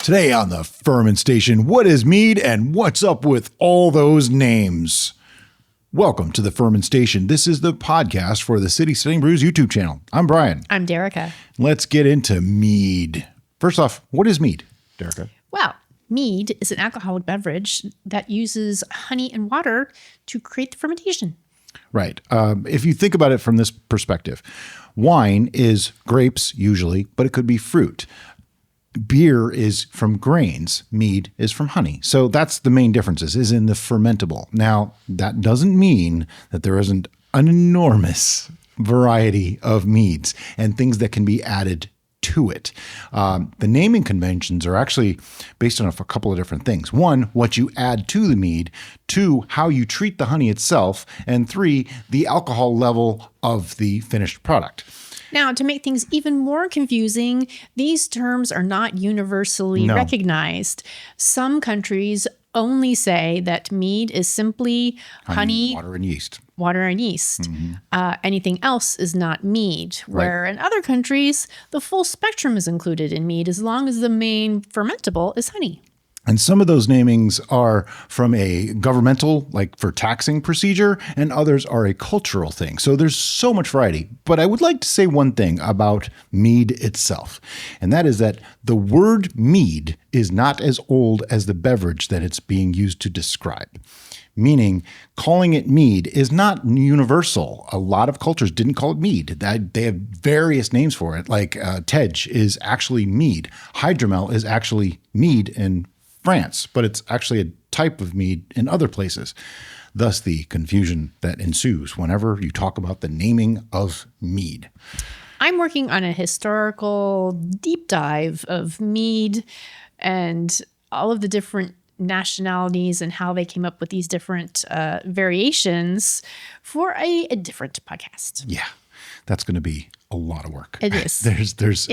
Today on the Ferment Station, what is mead and what's up with all those names? Welcome to the Ferment Station. This is the podcast for the City Steading Brews YouTube channel. I'm Brian. I'm Derica. Let's get into mead. First off, what is mead, Derica? Well, mead is an alcoholic beverage that uses honey and water to create the fermentation. Right. If you think about it from this perspective, wine is grapes usually, but it could be fruit. Beer is from grains. Mead is from honey. So that's the main differences, is in the fermentable. Now, that doesn't mean that there isn't an enormous variety of meads and things that can be added to it. The naming conventions are actually based on a couple of different things. One, what you add to the mead. Two, how you treat the honey itself. And three, the alcohol level of the finished product. Now, to make things even more confusing, these terms are not universally recognized. Some countries only say that mead is simply honey, water, and yeast. Anything else is not mead. Where in other countries, the full spectrum is included in mead as long as the main fermentable is honey. And some of those namings are from a governmental, like for taxing procedure, and others are a cultural thing. So there's so much variety. But I would like to say one thing about mead itself, and that is that the word mead is not as old as the beverage that it's being used to describe. Meaning, calling it mead is not universal. A lot of cultures didn't call it mead. They have various names for it, like Tej is actually mead. Hydromel is actually mead in France, but it's actually a type of mead in other places. Thus, the confusion that ensues whenever you talk about the naming of mead. I'm working on a historical deep dive of mead and all of the different nationalities and how they came up with these different variations for a different podcast. Yeah, that's going to be a lot of work. It is. There's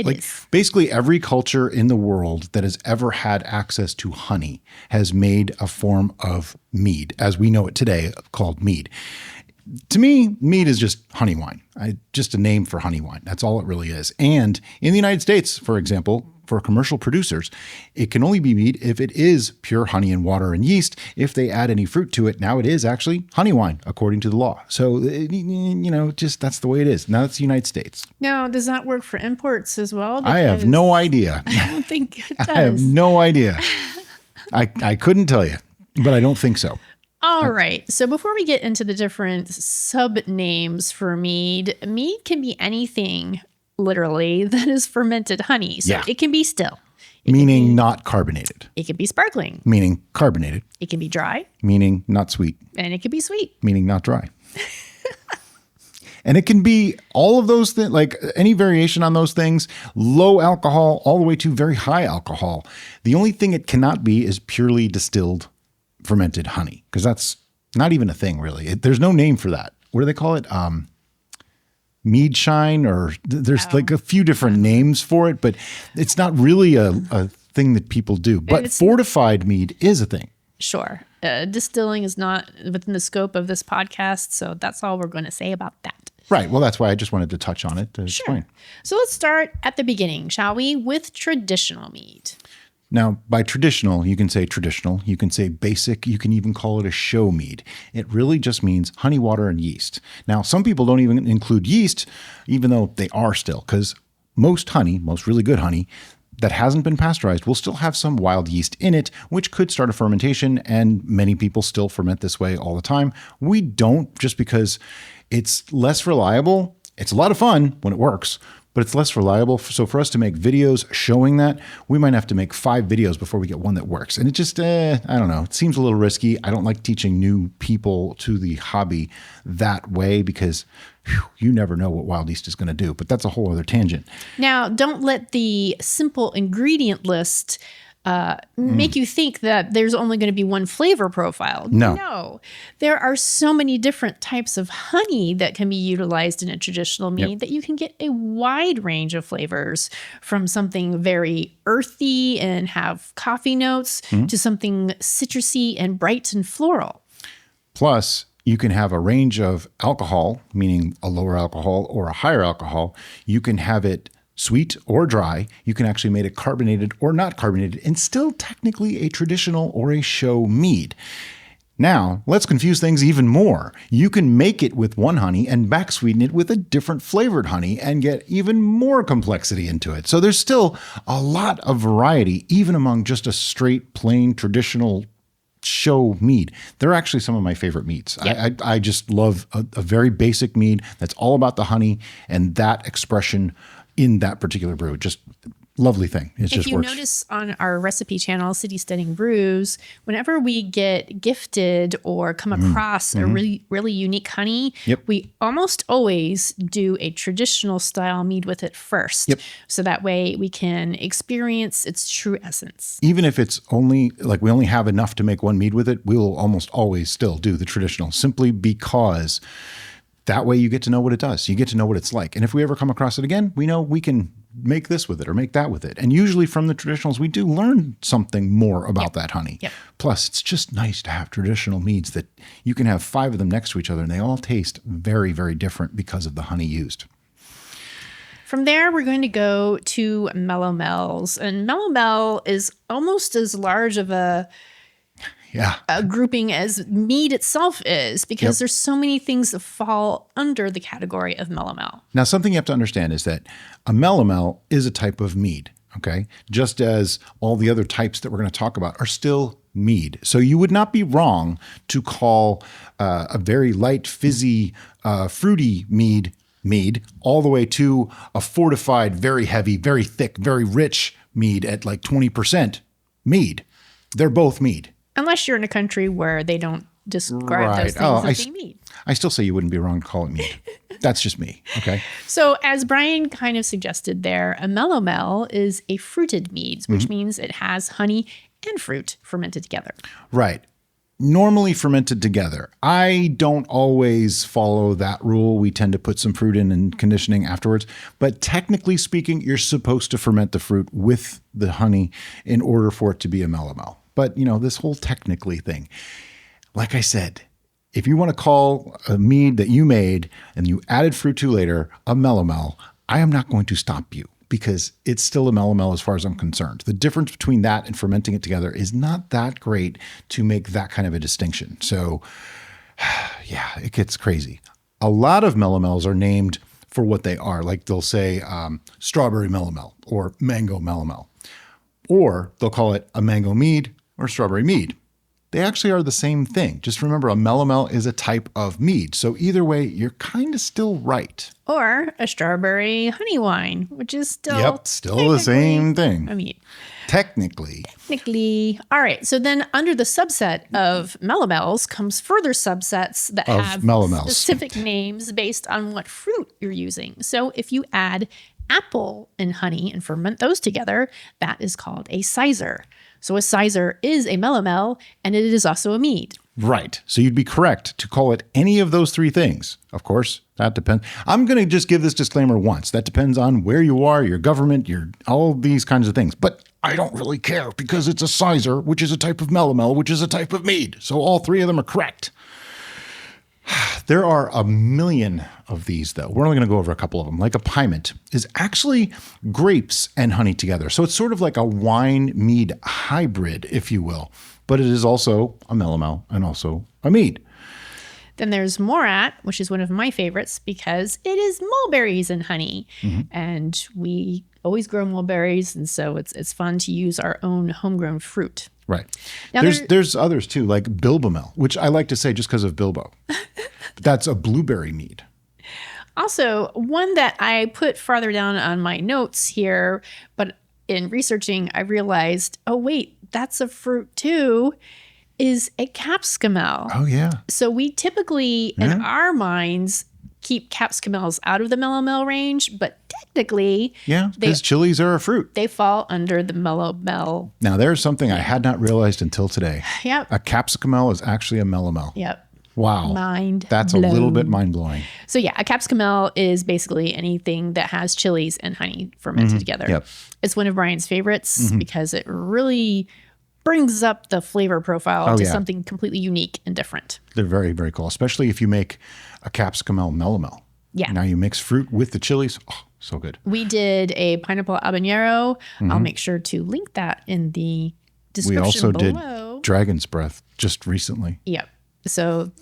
basically every culture in the world that has ever had access to honey has made a form of mead, as we know it today, called mead. To me, mead is just honey wine. Just a name for honey wine. That's all it really is. And in the United States, for example, for commercial producers, it can only be mead if it is pure honey and water and yeast. If they add any fruit to it, now it is actually honey wine, according to the law. So, just that's the way it is. Now it's the United States. Now, does that work for imports as well? I have no idea. I don't think it does. I have no idea. I couldn't tell you, but I don't think so. All right. So before we get into the different sub names for mead, mead can be anything, literally, that is fermented honey. So it can be still. Meaning not carbonated. It can be sparkling. Meaning carbonated. It can be dry. Meaning not sweet. And it can be sweet. Meaning not dry. And it can be all of those things, like any variation on those things, low alcohol all the way to very high alcohol. The only thing it cannot be is purely distilled fermented honey, because that's not even a thing, really. There's no name for that. What do they call it? Mead shine, or there's like a few different names for it, but it's not really a thing that people do. But fortified mead is a thing. Sure. Distilling is not within the scope of this podcast, so that's all we're going to say about that. Right. Well, that's why I just wanted to touch on it to explain. So let's start at the beginning, shall we, with traditional mead. Now, by traditional, you can say basic, you can even call it a show mead. It really just means honey, water, and yeast. Now, some people don't even include yeast, even though they are still, because most honey, most really good honey, that hasn't been pasteurized will still have some wild yeast in it, which could start a fermentation, and many people still ferment this way all the time. We don't, just because it's less reliable. It's a lot of fun when it works, but it's less reliable. So for us to make videos showing that, we might have to make 5 videos before we get one that works. And it just, I don't know, it seems a little risky. I don't like teaching new people to the hobby that way because you never know what wild yeast is going to do. But that's a whole other tangent. Now, don't let the simple ingredient list make you think that there's only going to be one flavor profile. No. There are so many different types of honey that can be utilized in a traditional mead that you can get a wide range of flavors, from something very earthy and have coffee notes to something citrusy and bright and floral. Plus, you can have a range of alcohol, meaning a lower alcohol or a higher alcohol. You can have it sweet or dry. You can actually make it carbonated or not carbonated and still technically a traditional or a show mead. Now, let's confuse things even more. You can make it with one honey and back sweeten it with a different flavored honey and get even more complexity into it. So there's still a lot of variety, even among just a straight, plain, traditional show mead. They're actually some of my favorite meads. Yep. I just love a very basic mead that's all about the honey and that expression in that particular brew. Just lovely thing. It just works. If you notice on our recipe channel, City Steading Brews, whenever we get gifted or come across a really, really unique honey, we almost always do a traditional style mead with it first. Yep. So that way we can experience its true essence. Even if it's only, like we only have enough to make one mead with it, we will almost always still do the traditional, simply because that way you get to know what it does. You get to know what it's like. And if we ever come across it again, we know we can make this with it or make that with it. And usually from the traditionals, we do learn something more about that honey. Yep. Plus, it's just nice to have traditional meads that you can have 5 of them next to each other and they all taste very, very different because of the honey used. From there, we're going to go to melomels. And melomel is almost as large of a grouping as mead itself is, because there's so many things that fall under the category of melomel. Now, something you have to understand is that a melomel is a type of mead, okay? Just as all the other types that we're going to talk about are still mead. So you would not be wrong to call a very light, fizzy, fruity mead all the way to a fortified, very heavy, very thick, very rich mead at like 20% mead. They're both mead. Unless you're in a country where they don't describe those things as being mead. I still say you wouldn't be wrong to call it mead. That's just me, okay? So as Brian kind of suggested there, a melomel is a fruited mead, which means it has honey and fruit fermented together. Right. Normally fermented together. I don't always follow that rule. We tend to put some fruit in and conditioning afterwards. But technically speaking, you're supposed to ferment the fruit with the honey in order for it to be a melomel. But, you know, this whole technically thing, like I said, if you want to call a mead that you made and you added fruit to later a melomel, I am not going to stop you because it's still a melomel as far as I'm concerned. The difference between that and fermenting it together is not that great to make that kind of a distinction. So, yeah, it gets crazy. A lot of melomels are named for what they are. Like they'll say strawberry melomel or mango melomel. Or they'll call it a mango mead or strawberry mead. They actually are the same thing. Just remember, a melomel is a type of mead. So either way, you're kind of still right. Or a strawberry honey wine, which is still the same thing. I mean, Technically. All right. So then under the subset of melomels comes further subsets that have specific names based on what fruit you're using. So if you add apple and honey and ferment those together, that is called a sizer. So a sizer is a melomel, and it is also a mead. Right. So you'd be correct to call it any of those 3 things. Of course, that depends. I'm going to just give this disclaimer once. That depends on where you are, your government, all these kinds of things. But I don't really care because it's a sizer, which is a type of melomel, which is a type of mead. So all 3 of them are correct. There are a million of these, though. We're only going to go over a couple of them. Like a piment is actually grapes and honey together. So it's sort of like a wine-mead hybrid, if you will. But it is also a melomel and also a mead. Then there's morat, which is one of my favorites because it is mulberries and honey. And we always grow mulberries, and so it's fun to use our own homegrown fruit. Right. Now there's others too, like Bilbomel, which I like to say just because of Bilbo. That's a blueberry mead. Also, one that I put farther down on my notes here, but in researching, I realized, oh, wait, that's a fruit too, is a capsicumel. Oh, yeah. So we typically, in our minds, keep capsicumels out of the melomel range, but technically, because chilies are a fruit. They fall under the melomel. Now, there's something I had not realized until today. Yep. A capsicumel is actually a melomel. Yep. Wow. That's blown. A little bit mind-blowing. So yeah, a capsicumel is basically anything that has chilies and honey fermented together. Yep. It's one of Brian's favorites because it really brings up the flavor profile to something completely unique and different. They're very, very cool, especially if you make a capsicumel melomel. Yeah. Now you mix fruit with the chilies. Oh, so good. We did a pineapple habanero. I'll make sure to link that in the description We also below. did dragon's breath just recently. Yep. So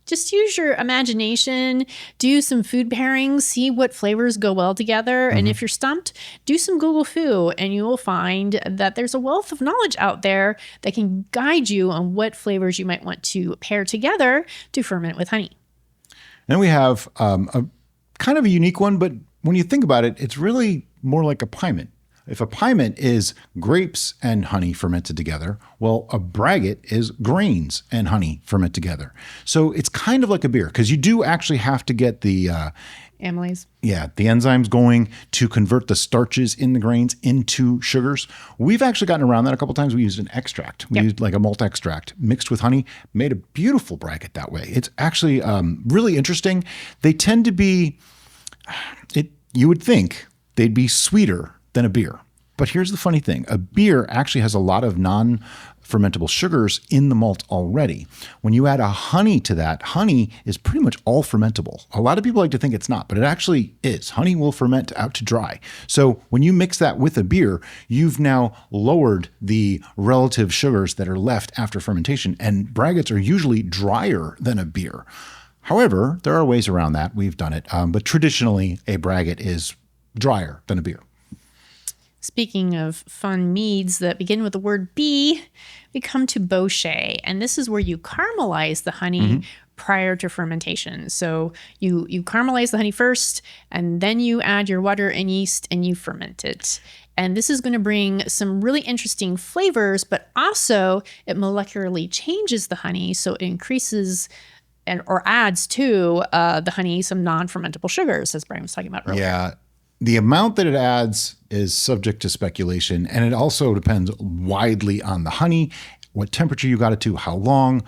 just use your imagination, do some food pairings, see what flavors go well together. And if you're stumped, do some Google Foo and you will find that there's a wealth of knowledge out there that can guide you on what flavors you might want to pair together to ferment with honey. Then we have a kind of a unique one, but when you think about it, it's really more like a piment. If a piment is grapes and honey fermented together, well, a braggot is grains and honey fermented together. So it's kind of like a beer because you do actually have to get the Amylase. Yeah, the enzymes going to convert the starches in the grains into sugars. We've actually gotten around that a couple of times. We used an extract. We used like a malt extract mixed with honey, made a beautiful braggot that way. It's actually really interesting. They tend to be, you would think they'd be sweeter than a beer. But here's the funny thing. A beer actually has a lot of non-fermentable sugars in the malt already. When you add a honey to that, honey is pretty much all fermentable. A lot of people like to think it's not, but it actually is. Honey will ferment out to dry. So when you mix that with a beer, you've now lowered the relative sugars that are left after fermentation, and braggots are usually drier than a beer. However, there are ways around that. We've done it. But traditionally, a braggot is drier than a beer. Speaking of fun meads that begin with the word B, we come to bochet. And this is where you caramelize the honey prior to fermentation. So you caramelize the honey first, and then you add your water and yeast and you ferment it. And this is going to bring some really interesting flavors, but also it molecularly changes the honey. So it increases or adds to the honey some non-fermentable sugars, as Brian was talking about earlier. Yeah. The amount that it adds is subject to speculation, and it also depends widely on the honey, what temperature you got it to, how long.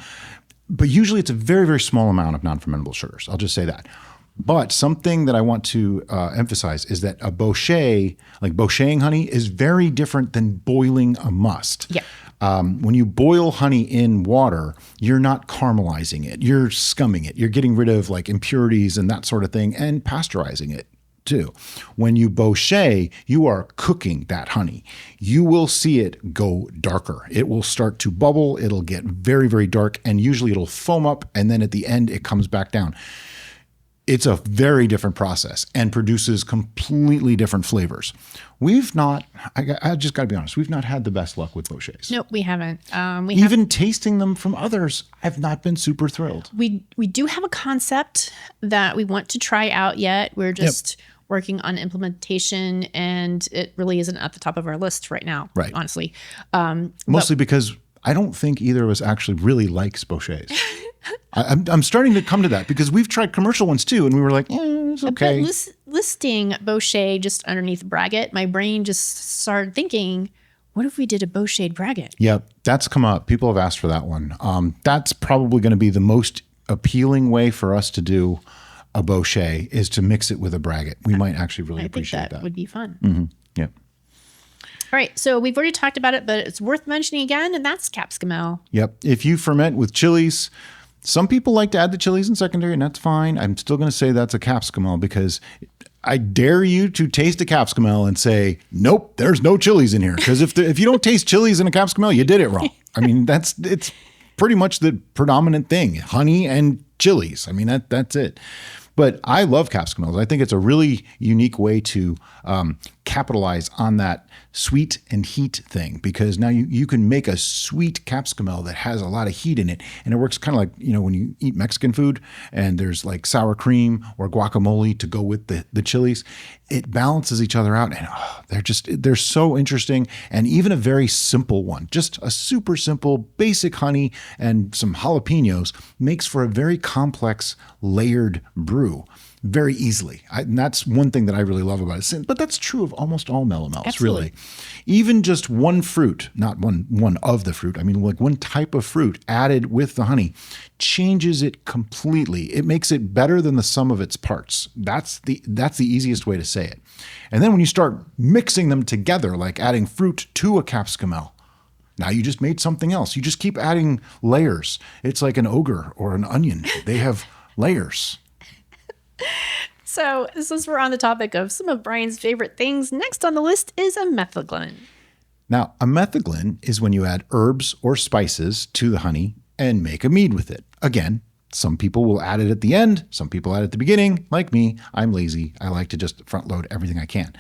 But usually it's a very, very small amount of non-fermentable sugars. I'll just say that. But something that I want to emphasize is that a bochet, like bochetting honey, is very different than boiling a must. Yeah. When you boil honey in water, you're not caramelizing it. You're scumming it. You're getting rid of like impurities and that sort of thing, and pasteurizing it too. When you bochet, you are cooking that honey. You will see it go darker. It will start to bubble. It'll get very, very dark, and usually it'll foam up, and then at the end it comes back down. It's a very different process and produces completely different flavors. We've not, I just got to be honest, we've not had the best luck with bochets. Nope, we haven't. Even tasting them from others, I've not been super thrilled. We do have a concept that we want to try out yet. We're just working on implementation, and it really isn't at the top of our list right now, honestly. Mostly because I don't think either of us actually really likes bochets. I'm starting to come to that because we've tried commercial ones too, and we were like, it's okay. But listing bochet just underneath braggot, my brain just started thinking, what if we did a bochet braggot? Yeah, that's come up. People have asked for that one. That's probably going to be the most appealing way for us to do a bochet, is to mix it with a braggot. We might actually really appreciate that. That would be fun. Mm-hmm. Yeah. All right, so we've already talked about it, but it's worth mentioning again, and that's capsicum ale. Yep. If you ferment with chilies, some people like to add the chilies in secondary, and that's fine. I'm still going to say that's a capsicum ale because I dare you to taste a capsicum ale and say, nope, there's no chilies in here. Because if you don't taste chilies in a capsicum ale, you did it wrong. I mean, it's pretty much the predominant thing, honey and chilies. I mean, that's it. But I love capsicum ales. I think it's a really unique way to capitalize on that sweet and heat thing, because now you can make a sweet capsicum ale that has a lot of heat in it. And it works kind of like, when you eat Mexican food and there's like sour cream or guacamole to go with the chilies, it balances each other out. And they're so interesting. And even a very simple one, just a super simple basic honey and some jalapenos, makes for a very complex layered brew very easily. And that's one thing that I really love about it. But that's true of almost all melomels, really. Even just one fruit, not one of the fruit, I mean like one type of fruit added with the honey changes it completely. It makes it better than the sum of its parts. That's the easiest way to say it. And then when you start mixing them together, like adding fruit to a capsicum ale, now you just made something else. You just keep adding layers. It's like an ogre or an onion. They have layers. So since we're on the topic of some of Brian's favorite things, next on the list is a metheglin. Now, a metheglin is when you add herbs or spices to the honey and make a mead with it. Again, some people will add it at the end. Some people add it at the beginning. Like me, I'm lazy. I like to just front load everything I can.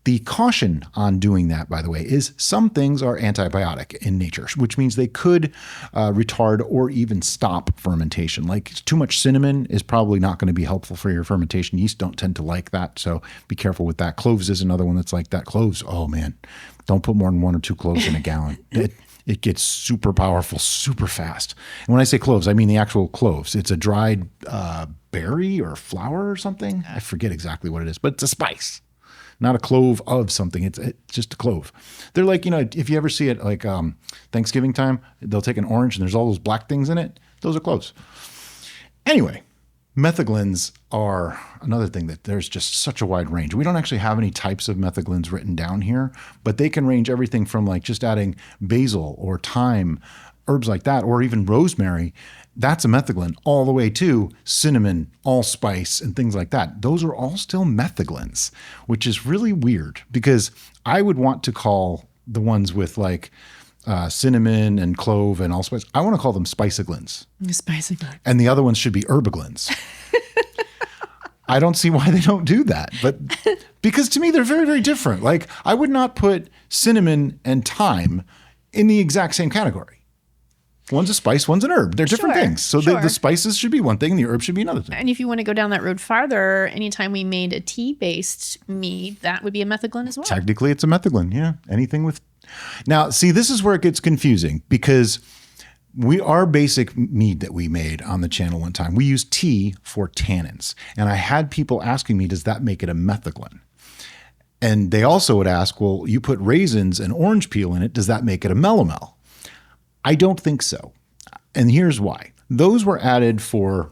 The caution on doing that, by the way, is some things are antibiotic in nature, which means they could retard or even stop fermentation. Like too much cinnamon is probably not going to be helpful for your fermentation. Yeast don't tend to like that, so be careful with that. Cloves is another one that's like that. Cloves, oh man, don't put more than 1 or 2 cloves in a gallon. It gets super powerful, super fast. And when I say cloves, I mean the actual cloves. It's a dried berry or flower or something. I forget exactly what it is, but it's a spice. Not a clove of something. It's just a clove. They're like, if you ever see it like Thanksgiving time, they'll take an orange and there's all those black things in it. Those are cloves. Anyway, metheglins are another thing that there's just such a wide range. We don't actually have any types of metheglins written down here, but they can range everything from like just adding basil or thyme, herbs like that, or even rosemary. That's a metheglin, all the way to cinnamon, allspice, and things like that. Those are all still metheglins, which is really weird because I would want to call the ones with like cinnamon and clove and allspice, I want to call them spiceglins. Spiceglins. And the other ones should be herbaglins. I don't see why they don't do that, but because to me, they're very, very different. Like I would not put cinnamon and thyme in the exact same category. One's a spice, one's an herb. They're different things. So the spices should be one thing and the herb should be another thing. And if you want to go down that road farther, anytime we made a tea-based mead, that would be a metheglin as well. Technically, it's a metheglin. Yeah. Anything with... Now, see, this is where it gets confusing because our basic mead that we made on the channel one time, we used tea for tannins. And I had people asking me, does that make it a metheglin? And they also would ask, well, you put raisins and orange peel in it. Does that make it a melomel? I don't think so. And here's why. Those were added for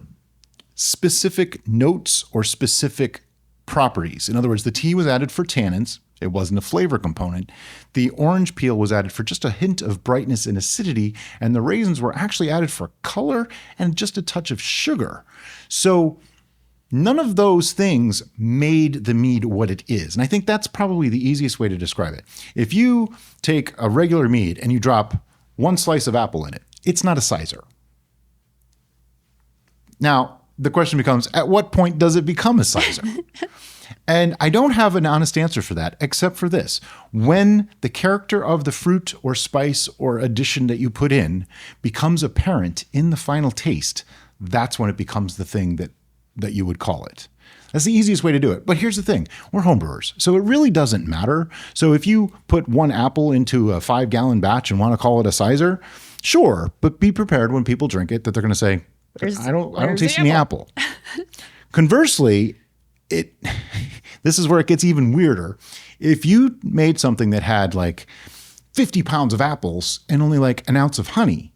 specific notes or specific properties. In other words, the tea was added for tannins. It wasn't a flavor component. The orange peel was added for just a hint of brightness and acidity. And the raisins were actually added for color and just a touch of sugar. So none of those things made the mead what it is. And I think that's probably the easiest way to describe it. If you take a regular mead and you drop 1 slice of apple in it, it's not a sizer. Now, the question becomes, at what point does it become a sizer? And I don't have an honest answer for that, except for this. When the character of the fruit or spice or addition that you put in becomes apparent in the final taste, that's when it becomes the thing that you would call it. That's the easiest way to do it. But here's the thing. We're homebrewers, so it really doesn't matter. So if you put 1 apple into a 5-gallon batch and want to call it a sizer, sure, but be prepared when people drink it that they're going to say, I don't taste any apple. Conversely, this is where it gets even weirder. If you made something that had like 50 pounds of apples and only like an ounce of honey,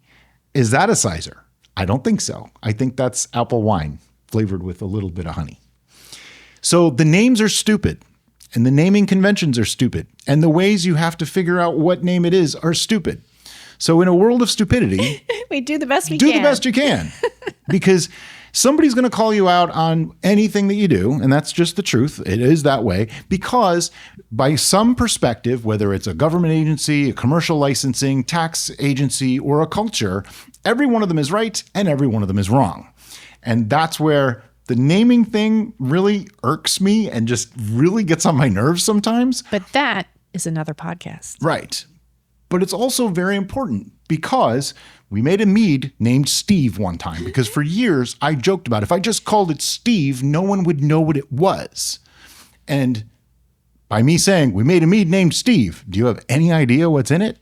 is that a sizer? I don't think so. I think that's apple wine flavored with a little bit of honey. So the names are stupid and the naming conventions are stupid and the ways you have to figure out what name it is are stupid. So in a world of stupidity, we do the best we can. Do the best you can because somebody's going to call you out on anything that you do. And that's just the truth. It is that way because by some perspective, whether it's a government agency, a commercial licensing, tax agency, or a culture, every one of them is right and every one of them is wrong. And that's where the naming thing really irks me and just really gets on my nerves sometimes. But that is another podcast. Right. But it's also very important because we made a mead named Steve one time because for years I joked about if I just called it Steve, no one would know what it was. And by me saying we made a mead named Steve, do you have any idea what's in it?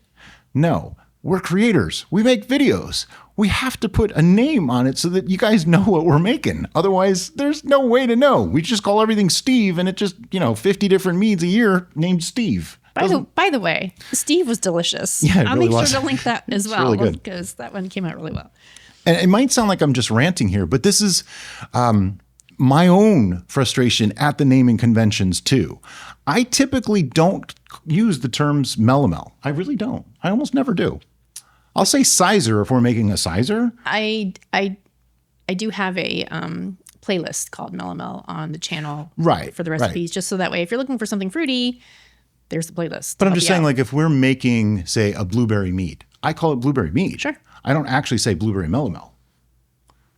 No. We're creators. We make videos. We have to put a name on it so that you guys know what we're making. Otherwise, there's no way to know. We just call everything Steve and it just, 50 different meads a year named Steve. By the way, Steve was delicious. Yeah, I'll make sure to link that as well because that one came out really well. And it might sound like I'm just ranting here, but this is my own frustration at the naming conventions too. I typically don't use the terms melomel. I really don't. I almost never do. I'll say sizer if we're making a sizer. I do have a playlist called Melomel on the channel Right, for the recipes, just so that way if you're looking for something fruity, there's the playlist. But I'm just saying, like, if we're making, say, a blueberry mead, I call it blueberry mead. Sure. I don't actually say blueberry melomel,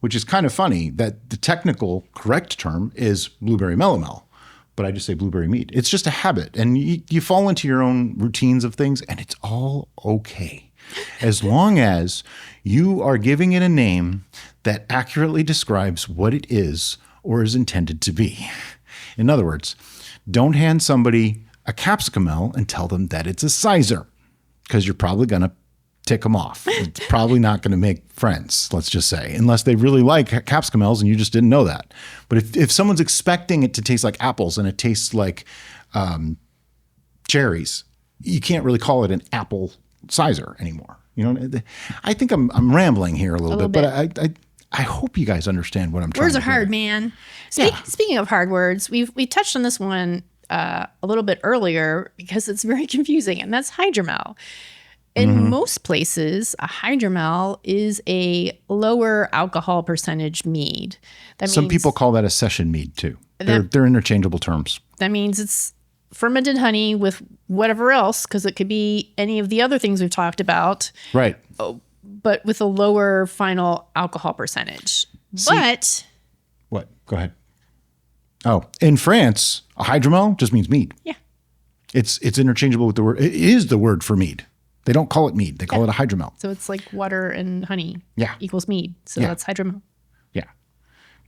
which is kind of funny that the technical correct term is blueberry melomel, but I just say blueberry mead. It's just a habit, and you fall into your own routines of things, and it's all okay. As long as you are giving it a name that accurately describes what it is or is intended to be. In other words, don't hand somebody a capsicum ale and tell them that it's a sizer, because you're probably going to tick them off. It's probably not going to make friends, let's just say, unless they really like capsicum ales and you just didn't know that. But if someone's expecting it to taste like apples and it tastes like cherries, you can't really call it an apple sizer anymore. You know, I think I'm rambling here a little bit, but I hope you guys understand what I'm trying to do. Words are hard, man. Speaking of hard words, we touched on this one a little bit earlier because it's very confusing, and that's hydromel. In most places, a hydromel is a lower alcohol percentage mead. Some people call that a session mead too. They're interchangeable terms. That means it's fermented honey with whatever else, because it could be any of the other things we've talked about. Right. But with a lower final alcohol percentage. But what? Go ahead. Oh, in France, a hydromel just means mead. Yeah. It's interchangeable with the word. It is the word for mead. They don't call it mead. They call it a hydromel. So it's like water and honey equals mead. So that's hydromel. Yeah.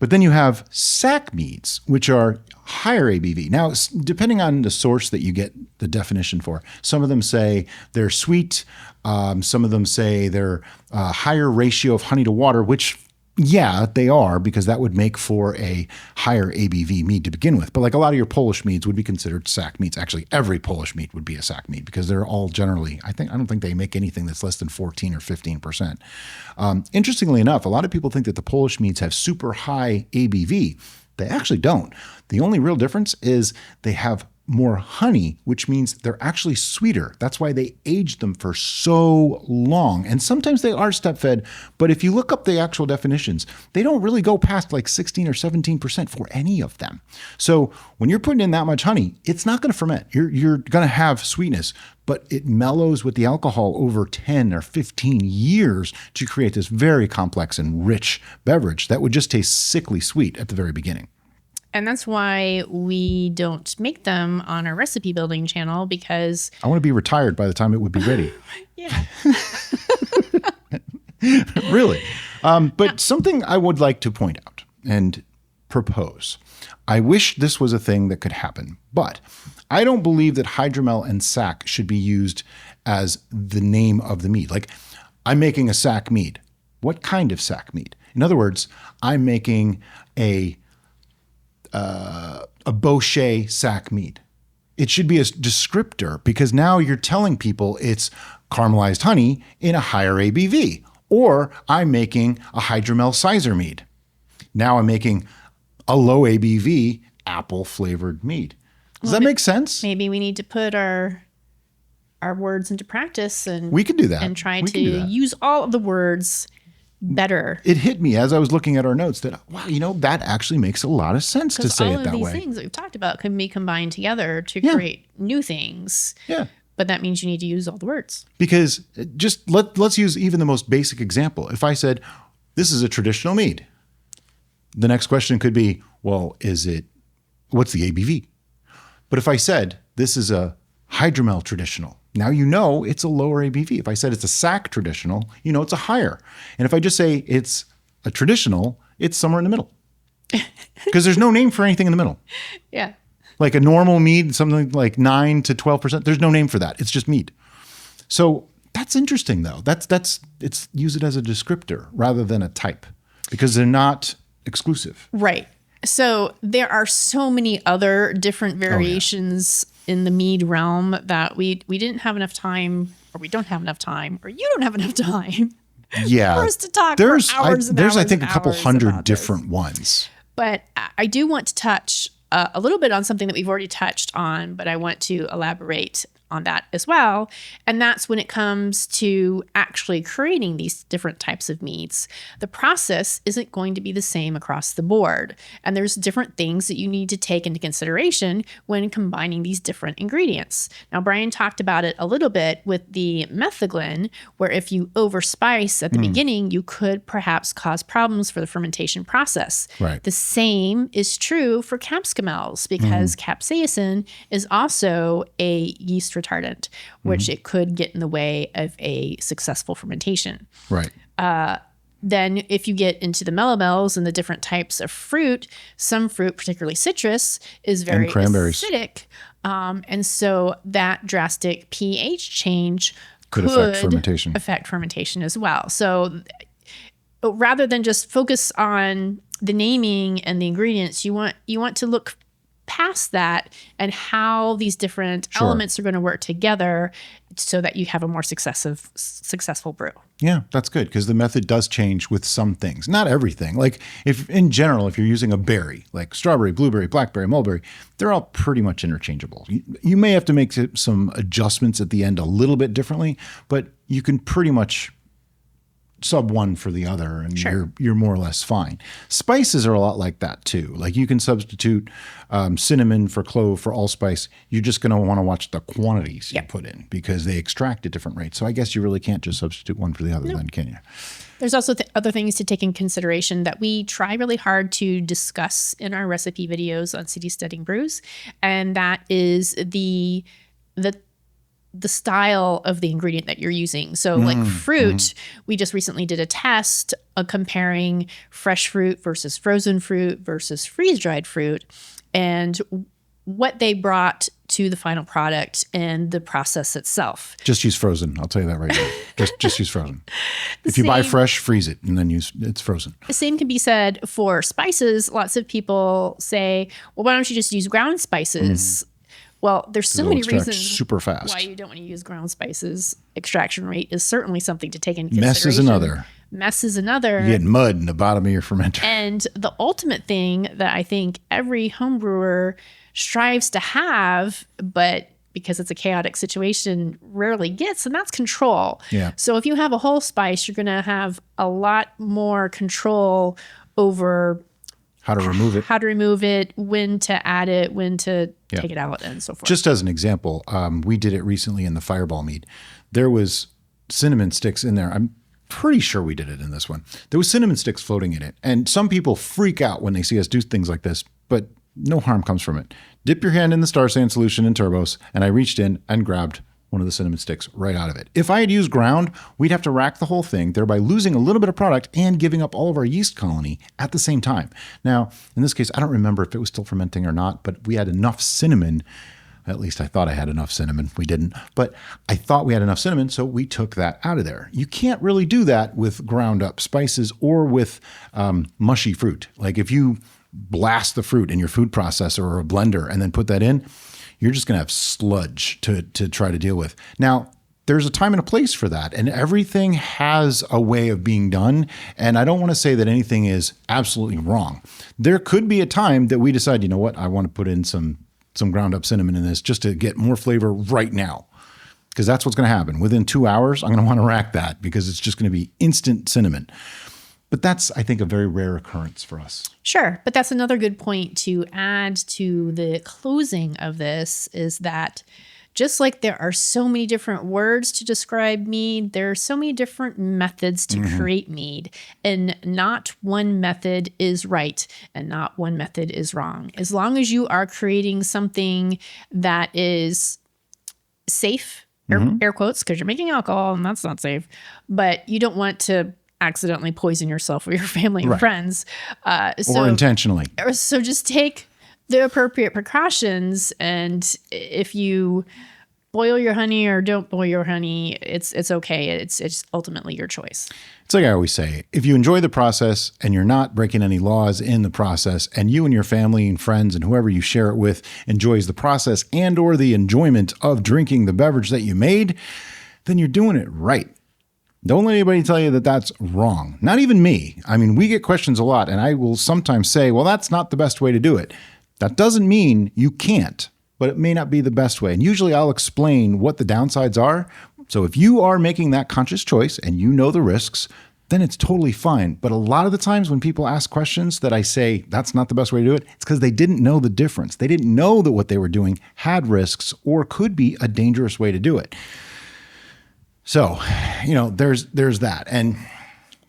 But then you have sack meads, which are higher ABV. Now, depending on the source that you get the definition for, some of them say they're sweet. Some of them say they're a higher ratio of honey to water, which, yeah, they are, because that would make for a higher ABV mead to begin with. But like a lot of your Polish meads would be considered sack meads. Actually, every Polish mead would be a sack mead because they're all generally, I don't think they make anything that's less than 14 or 15%. Interestingly enough, a lot of people think that the Polish meads have super high ABV. They actually don't. The only real difference is they have more honey, which means they're actually sweeter. That's why they aged them for so long. And sometimes they are step-fed, but if you look up the actual definitions, they don't really go past like 16 or 17% for any of them. So when you're putting in that much honey, it's not going to ferment. You're going to have sweetness, but it mellows with the alcohol over 10 or 15 years to create this very complex and rich beverage that would just taste sickly sweet at the very beginning. And that's why we don't make them on our recipe building channel, because I want to be retired by the time it would be ready. Yeah. Really. But something I would like to point out and propose. I wish this was a thing that could happen, but I don't believe that hydromel and sack should be used as the name of the mead. Like, I'm making a sack mead. What kind of sack mead? In other words, I'm making a Bochet sack mead. It should be a descriptor, because now you're telling people it's caramelized honey in a higher ABV. Or I'm making a hydromel sizer mead. Now I'm making a low ABV apple flavored mead. Does that make sense? Maybe we need to put our words into practice, and we can do that. And try to use all of the words better. It hit me as I was looking at our notes that, wow, that actually makes a lot of sense to say it that way. Because all of these things that we've talked about can be combined together to create new things. Yeah. But that means you need to use all the words. Because just let's use even the most basic example. If I said, this is a traditional mead, the next question could be, well, what's the ABV? But if I said, this is a hydromel traditional, now it's a lower ABV. If I said it's a sack traditional, it's a higher. And if I just say it's a traditional, it's somewhere in the middle. Because there's no name for anything in the middle. Yeah. Like a normal mead, something like 9 to 12%, there's no name for that. It's just mead. So that's interesting, though. It's use it as a descriptor rather than a type, because they're not exclusive. Right. So there are so many other different variations in the mead realm that we didn't have enough time, or we don't have enough time, or you don't have enough time for us to talk for hours and hours. There's, I think, a couple hundred different ones. But I do want to touch a little bit on something that we've already touched on, but I want to elaborate on that as well. And that's when it comes to actually creating these different types of meads. The process isn't going to be the same across the board. And there's different things that you need to take into consideration when combining these different ingredients. Now, Brian talked about it a little bit with the metheglin, where if you overspice at the beginning, you could perhaps cause problems for the fermentation process. Right. The same is true for capsicumels, because capsaicin is also a yeast retardant, which it could get in the way of a successful fermentation. Right. Then if you get into the melomels and the different types of fruit, some fruit, particularly citrus, is very acidic. And so that drastic pH change could affect fermentation as well. So rather than just focus on the naming and the ingredients, you want to look past that and how these different elements are going to work together so that you have a more successful brew. Yeah, that's good, because the method does change with some things, not everything. Like if in general, if you're using a berry, like strawberry, blueberry, blackberry, mulberry, they're all pretty much interchangeable. You may have to make some adjustments at the end a little bit differently, but you can pretty much sub one for the other, and you're more or less fine. Spices are a lot like that too. Like you can substitute cinnamon for clove for allspice. You're just going to want to watch the quantities you put in, because they extract at different rates. So I guess you really can't just substitute one for the other then, can you? There's also other things to take in consideration that we try really hard to discuss in our recipe videos on City Steading Brews, and that is the style of the ingredient that you're using. So like fruit, we just recently did a test comparing fresh fruit versus frozen fruit versus freeze-dried fruit, and what they brought to the final product and the process itself. Just use frozen. I'll tell you that right now. Just use frozen. If you buy fresh, freeze it and then it's frozen. The same can be said for spices. Lots of people say, well, why don't you just use ground spices? Well, there's so many reasons super fast why you don't want to use ground spices. Extraction rate is certainly something to take into consideration. Mess is another. You get mud in the bottom of your fermenter. And the ultimate thing that I think every home brewer strives to have, but because it's a chaotic situation, rarely gets, and that's control. Yeah. So if you have a whole spice, you're going to have a lot more control over how to remove it, when to add it, when to take it out, and so forth. Just as an example, we did it recently in the Fireball mead. There was cinnamon sticks in there. I'm pretty sure we did it in this one. There was cinnamon sticks floating in it. And some people freak out when they see us do things like this, but no harm comes from it. Dip your hand in the Star Sand solution in turbos, and I reached in and grabbed one of the cinnamon sticks right out of it. If I had used ground, we'd have to rack the whole thing, thereby losing a little bit of product and giving up all of our yeast colony at the same time. Now, in this case, I don't remember if it was still fermenting or not, but we had enough cinnamon. At least I thought I had enough cinnamon. We didn't, but I thought we had enough cinnamon, so we took that out of there. You can't really do that with ground up spices or with mushy fruit. Like if you blast the fruit in your food processor or a blender and then put that in, you're just going to have sludge to try to deal with. Now, there's a time and a place for that, and everything has a way of being done, and I don't want to say that anything is absolutely wrong. There could be a time that we decide, you know what, I want to put in some ground up cinnamon in this just to get more flavor right now, because that's what's going to happen. Within 2 hours, I'm going to want to rack that because it's just going to be instant cinnamon. But that's, I think, a very rare occurrence for us. Sure. But that's another good point to add to the closing of this, is that just like there are so many different words to describe mead, there are so many different methods to create mead. And not one method is right and not one method is wrong. As long as you are creating something that is safe, air quotes, because you're making alcohol and that's not safe, but you don't want to accidentally poison yourself or your family and friends. Or intentionally. So just take the appropriate precautions, and if you boil your honey or don't boil your honey, it's okay. It's ultimately your choice. It's like I always say, if you enjoy the process and you're not breaking any laws in the process, and you and your family and friends and whoever you share it with enjoys the process and or the enjoyment of drinking the beverage that you made, then you're doing it right. Don't let anybody tell you that that's wrong. Not even me. I mean, we get questions a lot, and I will sometimes say, well, that's not the best way to do it. That doesn't mean you can't. but it may not be the best way. And usually I'll explain what the downsides are. So if you are making that conscious choice and you know the risks, then it's totally fine. But a lot of the times when people ask questions that I say, that's not the best way to do it, it's because they didn't know the difference. They didn't know that what they were doing had risks or could be a dangerous way to do it. So, there's that. And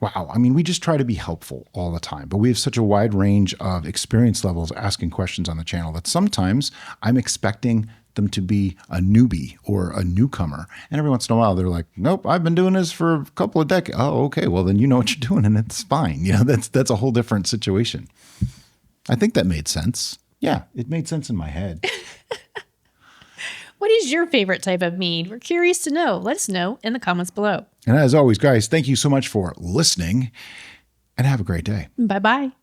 wow, I mean, we just try to be helpful all the time, but we have such a wide range of experience levels asking questions on the channel that sometimes I'm expecting them to be a newbie or a newcomer. And every once in a while, they're like, nope, I've been doing this for a couple of decades. Oh, okay. Well, then you know what you're doing and it's fine. That's a whole different situation. I think that made sense. Yeah, it made sense in my head. What is your favorite type of mead? We're curious to know. Let us know in the comments below. And as always, guys, thank you so much for listening and have a great day. Bye-bye.